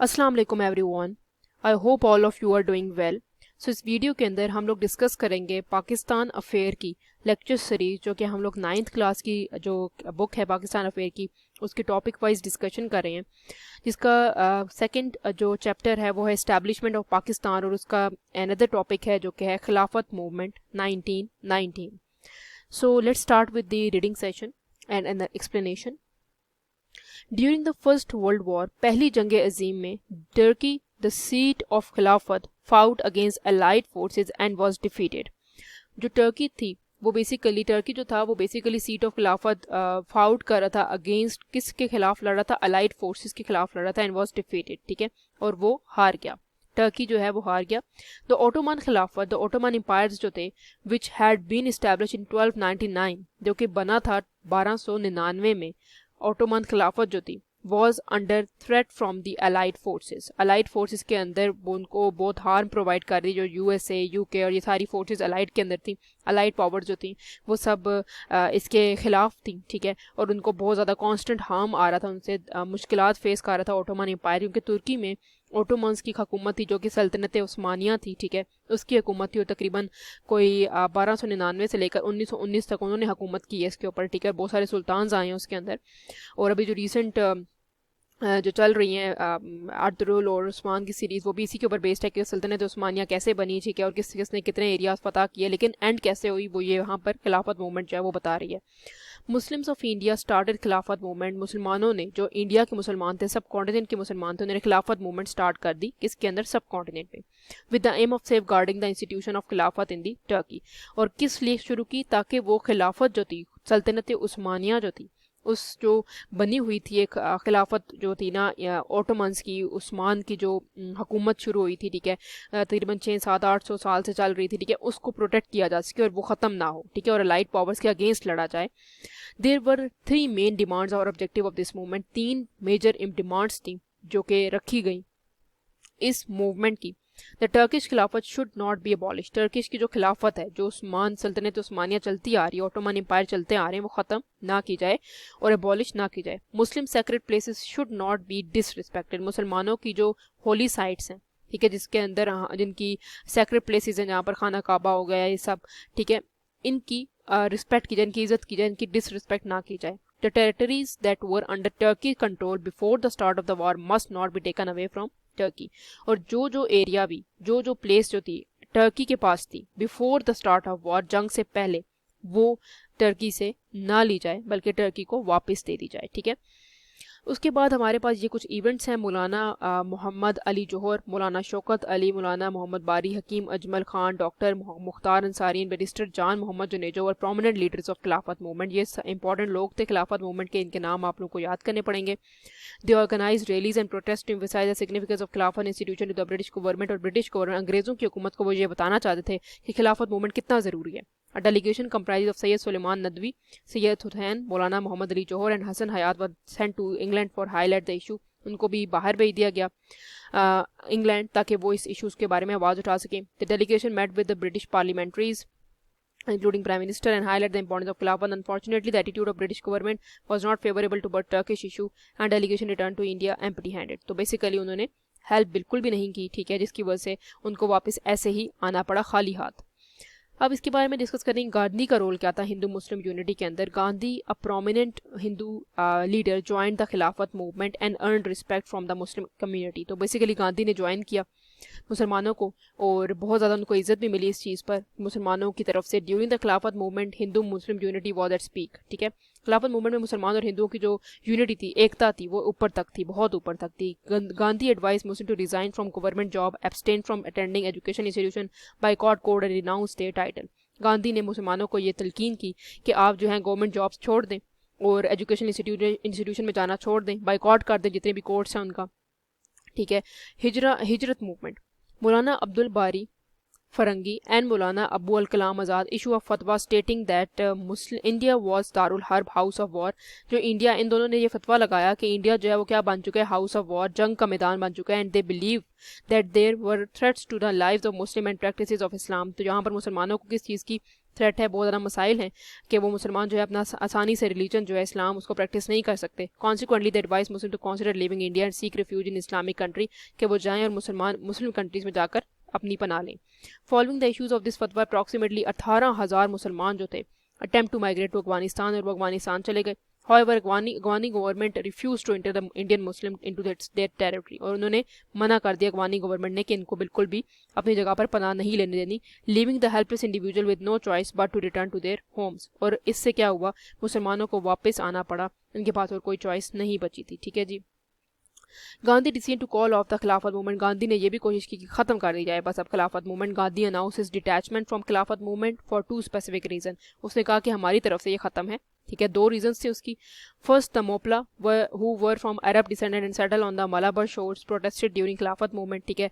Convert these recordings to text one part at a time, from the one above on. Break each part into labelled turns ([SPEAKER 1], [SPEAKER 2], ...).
[SPEAKER 1] अस्सलाम वालेकुम everyone. I hope all of you are doing well. So इस video के अंदर हम लोग डिस्कस करेंगे पाकिस्तान अफेयर की लेक्चर सीरीज, जो कि हम लोग 9th क्लास की जो बुक है पाकिस्तान अफेयर की, उसके टॉपिक वाइज डिस्कशन कर रहे हैं, जिसका सेकंड जो चैप्टर है वो है इस्टेब्लिशमेंट ऑफ पाकिस्तान, और उसका अनदर टॉपिक है जो कि है खिलाफत movement 1919। So let's start with the reading session and an explanation. During the first world war, पहली जंग अजीम में, टर्की द सीट ऑफ खिलाफत fought against allied forces and was defeated. जो टर्की थी वो बेसिकली, टर्की जो था वो बेसिकली सीट ऑफ खिलाफत फाउट कर रहा था अगेंस्ट, किसके खिलाफ लड़ रहा था? अलाइड फोर्सेस के खिलाफ लड़ रहा था, एंड वॉज डिफीटेड, ठीक है, और वो हार गया। टर्की जो है वो हार गया। द ओटोमन खिलाफत, द ओटोमन एम्पायर्स जो थे, which had been establish in 1299, जो कि बना था 1299 में, ओटोमन खिलाफत जो थी was under threat from the allied forces. Allied forces के अंदर उनको बहुत हार्म प्रोवाइड कर रही, जो यूएसए, यूके और ये सारी फोर्सेस अलाइड के अंदर थी, अलाइड पावर जो थी वो सब इसके खिलाफ थी, ठीक है, और उनको बहुत ज़्यादा कांस्टेंट हार्म आ रहा था, उनसे मुश्किलात फेस कर रहा था ओटोमन एम्पायर, क्योंकि तुर्की में ओटोमन्स की हुकूमत थी जो कि सल्तनत उस्मानिया थी, ठीक है, उसकी हुकूमत थी, और तकरीबन कोई 1299 से लेकर 1919 तक उन्होंने हुकूमत की है इसके ऊपर, ठीक है, बहुत सारे सुल्तान आए हैं उसके अंदर। और अभी जो रिसेंट जो चल रही हैं अर्तुगरुल और उस्मान की सीरीज़, वो भी इसी के ऊपर बेस्ड है कि सल्तनत उस्मानिया कैसे बनी, ठीक है, और किस किसने कितने एरियाज फतह किए, लेकिन एंड कैसे हुई वो ये यहाँ पर खिलाफत मूवमेंट जो है वो बता रही है। मुस्लिम्स ऑफ इंडिया स्टार्टेड खिलाफत मूवमेंट, मुसलमानों ने, जो इंडिया के मुसलमान थे, सब कॉन्टिनेंट के मुसलमान थे, उन्होंने खिलाफत मूवमेंट स्टार्ट कर दी, किसके अंदर? सब कॉन्टिनेंट में, with the aim of safeguarding the institution of खिलाफत इन दी टर्की। और किस लिए शुरू की? ताकि वो खिलाफत जो थी, सल्तनत उस्मानिया जो थी, उस जो बनी हुई थी एक खिलाफत जो थी ना ओटोमन्स की, उस्मान की जो हुकूमत शुरू हुई थी, ठीक है, तकरीबन 600-700-800 साल से चल रही थी, ठीक है, उसको प्रोटेक्ट किया जा सके और वो ख़त्म ना हो, ठीक है, और अलाइड पावर्स के अगेंस्ट लड़ा जाए। देयर वर 3 मेन डिमांड्स और objective of this movement, 3 major demands थी जो कि रखी गई इस मूवमेंट की। द टर्किश खिलाफत should not be abolish, Turkish की जो खिलाफत है, जो उस्मान सल्तनत उस्मानिया चलती आ रही है, ओटोमन एम्पायर चलते आ रहे हैं, वो ख़त्म ना की जाए और अबॉलिश ना की जाए। Muslim sacred places should not be disrespected, मुसलमानों की जो होली साइट्स हैं, ठीक है, जिसके अंदर जिनकी सेक्रेट प्लेसेस हैं, जहाँ पर खाना काबा हो गया, ये सब, ठीक है, इनकी रिस्पेक्ट की जाए, इनकी इज्जत की जाए, इनकी डिसरिस्पेक्ट ना की जाए। The territories that were under Turkey control before the start of the war must not be taken away from Turkey. और जो एरिया भी, जो प्लेस जो थी टर्की के पास थी before the start of war, जंग से पहले, वो टर्की से ना ली जाए बल्कि टर्की को वापस दे दी जाए, ठीक है। उसके बाद हमारे पास ये कुछ इवेंट्स हैं। मौलाना मोहम्मद अली जौहर, मौलाना शौकत अली, मौलाना मोहम्मद बारी हकीम, अजमल खान, डॉक्टर मुख्तार अंसारी, बैरिस्टर जान मोहम्मद जुनेजो और प्रोमिनेंट लीडर्स ऑफ खिलाफत मूवमेंट, ये इंपॉर्टेंट लोग थे खिलाफत मूवमेंट के, इनके नाम आप लोग को याद करने पड़ेंगे। They organise rallies and protest to emphasise the significance of Khilafat institution to the British government, और ब्रिटिश गवर्नमेंट, अंग्रेजों की हुकूमत को वो ये बताना चाहते थे कि खिलाफत मूवमेंट कितना ज़रूरी है। A delegation comprised of Sayyid Suleiman Nadwi, Sayyid Hussain, Maulana Muhammad Ali Johar and Hassan Hayat was sent to England for highlight the issue. उनको भी बाहर भेज दिया गया इंग्लैंड, ताकि वो इस इश्यूज़ के बारे में आवाज़ उठा सकें। The delegation met with the British parliamentaries including Prime Minister and highlight the importance of Khilafat. Unfortunately, the attitude of British government was not favorable to the Turkish issue and delegation returned to India empty-handed. तो basically उन्होंने help बिल्कुल भी नहीं की, ठीक है, जिसकी वजह से उनको वापस ऐसे ही आना पड़ा खाली हाथ। अब इसके बारे में डिस्कस करेंगे गांधी का रोल क्या था हिंदू मुस्लिम यूनिटी के अंदर। Gandhi a prominent Hindu leader join the Khilafat movement and earn respect from the Muslim community. तो बेसिकली गांधी ने ज्वाइन किया मुसलमानों को और बहुत ज़्यादा उनको इज्जत भी मिली इस चीज़ पर मुसलमानों की तरफ से। During the Khilafat movement Hindu Muslim unity was at speak, ठीक है, खिलाफत मूवमेंट में मुसलमान और हिंदुओं की जो यूनिटी थी, एकता थी, वो ऊपर तक थी, बहुत ऊपर तक थी। Gandhi advise Muslim to resign from government job, abstain from attending education institution, boycott courts and renounce their title. Gandhi ने मुसलमानों को ये तलकीन की कि आप जो है गवर्नमेंट जॉब्स छोड़ दें और एजुकेशन इंस्टीट्यूशन में जाना छोड़ दें, बाइकॉट कर दें जितने भी कोर्स हैं उनका, ठीक है। हिजरत मूवमेंट, मौलाना अब्दुल बारी Farangi and Maulana Abu Al Kalam Azad issue of फतवा stating that India was Darul herb, house of war. जो इंडिया, इन दोनों ने ये फतवा लगाया कि इंडिया जो है वो क्या बन चुका है? हाउस ऑफ वॉर, जंग का मैदान बन चुका है। And they believe that there were threats to the lives of Muslim and practices of Islam. तो यहाँ पर मुसलमानों को किस चीज़ की थ्रेट है, बहुत ज़्यादा मसाइल हैं कि वो मुसलमान जो है अपना आसानी से रिलीजन जो है इस्लाम उसको प्रैक्टिस नहीं कर सकते। Consequently the advise Muslim to consider leaving India and seek refuge in Islamic country, कि वो जाएँ और मुस्लिम कंट्रीज़ में जाकर अपनी पनाह लें। Following the issues of this फतवा अप्रॉक्सीमेटली 18,000 मुसलमान जो थे attempt to migrate to Afghanistan, और वो अफगानिस्तान चले गए। However, Afghani government refused to enter the Indian Muslim into their territory, और उन्होंने मना कर दिया अफगानी गवर्नमेंट ने कि इनको बिल्कुल भी अपनी जगह पर पनाह नहीं लेने देनी। Leaving the helpless individual with no choice but to return to their homes, और इससे क्या हुआ, मुसलमानों को वापस आना पड़ा, इनके पास और कोई चॉइस नहीं बची थी। ठीक है जी। Gandhi decision to call off the Khilafat movement, Gandhi ने यह भी कोशिश की कि खत्म कर दी जाए बस अब खिलाफत movement. Gandhi announce detachment from खिलाफत मूवमेंट फॉर 2 स्पेसिफिक रीजन, उसने कहा कि हमारी तरफ से ये खत्म है। ठीक है, 2 रीजंस थे उसकी। First, the Moplah who were from Arab descendant and settle on the Malabar shores protested during खिलाफत मूवमेंट। ठीक है,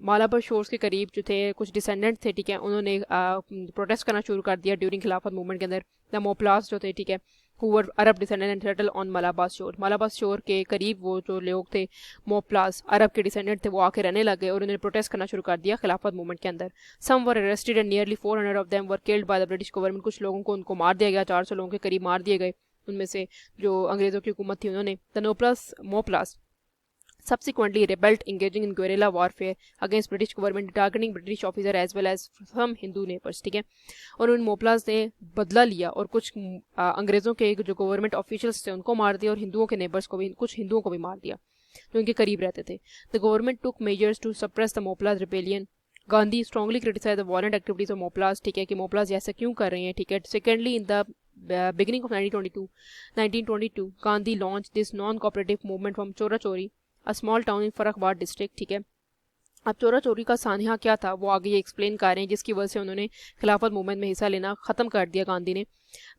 [SPEAKER 1] मालाबार शोर्स के करीब जो थे कुछ डिसेंडेंट थे, ठीक है, उन्होंने प्रोटेस्ट करना शुरू कर दिया ड्यूरिंग खिलाफत मूवमेंट के अंदर। द मोपलास जो थे, ठीक है, who were Arab descendant and settle on Malabar शोर, मलाबार शोर के करीब वो जो लोग थे मोपलास अरब के डिसेंडेंट थे, वो आके रहने लगे और उन्होंने प्रोटेस्ट करना शुरू कर दिया खिलाफत मूवमेंट के अंदर। Some were arrested and nearly 400 of them were killed by the British government, कुछ लोगों को उनको मार दिया गया, 400 लोगों के करीब मार दिए गए, उनमें से जो अंग्रेजों की हुकूमत थी उन्होंने। The Moplahs subsequently rebelled, engaging in guerrilla warfare against British government, targeting British officer as well as some Hindu neighbors। ठीक है, और उन मोपलास ने बदला लिया और कुछ अंग्रेज़ों के जो गवर्नमेंट ऑफिशियल्स थे उनको मार दिया, और हिंदुओं के नेबर्स को भी, कुछ हिंदुओं को भी मार दिया जो उनके करीब रहते थे। The government took measures to suppress the Moplahs rebellion. Gandhi strongly criticise the violent activities of Moplahs. ठीक है, कि मोपलास ऐसा क्यों कर रहे हैं। ठीक है, secondly in the beginning of 1922 Gandhi launch this non cooperative movement from चोरा चोरी, a small town in Farrukhabad district. ठीक है, अब चोरा चोरी का सानिया क्या था वो आगे ये एक्सप्लेन कर रहे हैं, जिसकी वजह से उन्होंने खिलाफत मूवमेंट में हिस्सा लेना ख़त्म कर दिया गांधी ने।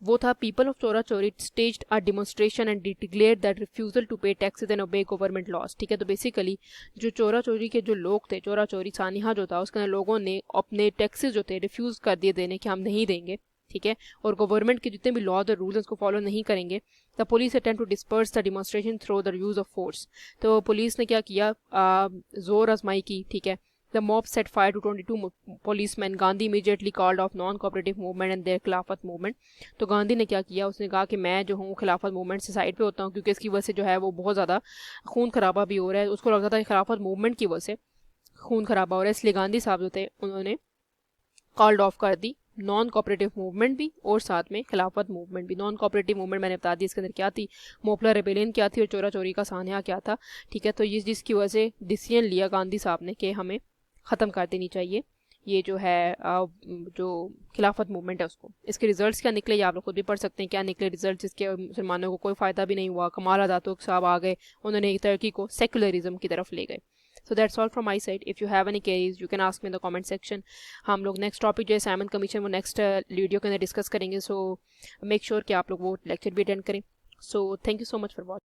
[SPEAKER 1] वो था, people of Chaura Chauri staged a demonstration and declared that refusal to pay taxes and obey government laws. ठीक है, तो बेसिकली जो चोरा चोरी के जो लोग थे, चोरा चोरी सानिया जो था, उसके लोगों ने अपने टैक्सेस जो थे रिफ्यूज़ कर दिए देने कि हम नहीं देंगे। ठीक है, और गवर्नमेंट के जितने भी लॉज और रूल्स उसको फॉलो नहीं करेंगे। The police attempt to disperse the demonstration through the use of force, तो पुलिस ने क्या किया, जोर आजमाई की। ठीक है, the mob set fire to 22 policeman. Gandhi immediately called off non cooperative movement and their खिलाफत मूवमेंट। तो गांधी ने क्या किया, उसने कहा कि मैं जो हूँ खिलाफत मूवमेंट से साइड पे होता हूँ, क्योंकि इसकी वजह से जो है वो बहुत ज़्यादा खून खराबा भी हो रहा है। उसको लगता था कि खिलाफत मूवमेंट की वजह से खून खराबा हो रहा है, इसलिए गांधी साहब जो थे उन्होंने कॉल्ड ऑफ कर दी नॉन कोऑपरेटिव मूवमेंट भी और साथ में खिलाफत मूवमेंट भी। नॉन कोऑपरेटिव मूवमेंट मैंने बता दी इसके अंदर क्या थी, मोपला रेबेलियन क्या थी और चोरा चोरी का सानिया क्या था। ठीक है, तो ये जिसकी वजह से डिसीजन लिया गांधी साहब ने कि हमें ख़त्म कर देनी चाहिए ये जो है जो खिलाफत मूवमेंट है उसको। इसके रिजल्ट्स क्या निकले ये आप लोग खुद भी पढ़ सकते हैं, क्या निकले रिजल्ट, जिसके मुसलमानों को कोई फ़ायदा भी नहीं हुआ। कमाल आज़ाद साहब आ गए, उन्होंने एक तरक्की को सेकुलरिज्म की तरफ ले गए। So that's all from my side. If you have any queries, you can ask me in the comment section. हम लोग नेक्स्ट टॉपिक जो है साइमन कमीशन वो नेक्स्ट वीडियो के अंदर डिस्कस करेंगे, सो मेक श्योर कि आप लोग वो लेक्चर भी अटेंड करें। So thank you so much for watching.